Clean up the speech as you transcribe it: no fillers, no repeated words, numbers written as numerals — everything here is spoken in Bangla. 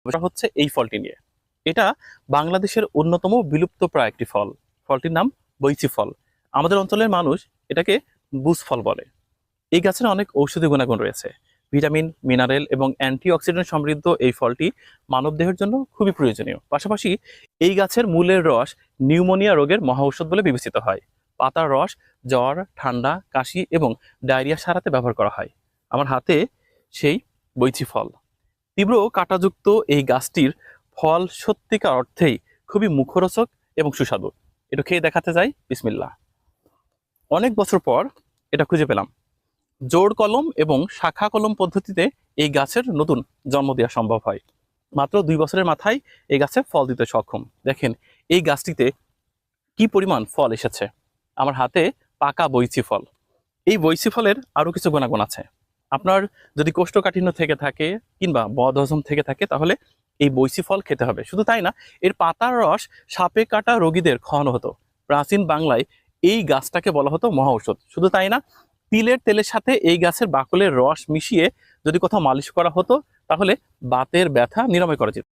সেটা হচ্ছে এই ফলটি নিয়ে। এটা বাংলাদেশের অন্যতম বিলুপ্তপ্রায় একটি ফল। ফলটির নাম বৈচি ফল। আমাদের অঞ্চলের মানুষ এটাকে বুস ফল বলে। এই গাছের অনেক ঔষধি গুণাগুণ রয়েছে। ভিটামিন, মিনারেল এবং অ্যান্টিঅক্সিডেন্ট সমৃদ্ধ এই ফলটি মানবদেহের জন্য খুবই প্রয়োজনীয়। পাশাপাশি এই গাছের মূলের রস নিউমোনিয়া রোগের মহা ঔষধ বলে বিবেচিত হয়। পাতার রস জ্বর, ঠান্ডা, কাশি এবং ডায়রিয়া সারাতে ব্যবহার করা হয়। আমার হাতে সেই বৈচি ফল। তীব্র কাঁটাযুক্ত এই গাছটির ফল সত্যিকার অর্থেই খুবই মুখরোচক এবং সুস্বাদু। একটু খেয়ে দেখাতে যাই। বিসমিল্লাহ। অনেক বছর পর এটা খুঁজে পেলাম। জোড় কলম এবং শাখা কলম পদ্ধতিতে এই গাছের নতুন জন্ম দেওয়া সম্ভব হয়। মাত্র 2 বছরের মাথায় এই গাছে ফল দিতে সক্ষম। দেখেন এই গাছটিতে কি পরিমাণ ফল এসেছে। আমার হাতে পাকা বৈচি ফল। এই বৈচি ফলের আরো কিছু গুণাগুণ আছে। আপনার যদি কোষ্ঠকাঠিন্য থেকে থাকে কিংবা বদহজম থেকে থাকে তাহলে এই বৈচি ফল খেতে হবে। শুধু তাই না, এর পাতার রস সাপে কাটা রোগীদের খাওয়ানো হতো। প্রাচীন বাংলায় এই গাছটাকে বলা হতো মহা ঔষধ। শুধু তাই না, তিলের তেলের সাথে এই গাছের বাকলের রস মিশিয়ে যদি কোথাও মালিশ করা হতো তাহলে বাতের ব্যথা নিরাময় করা যেত।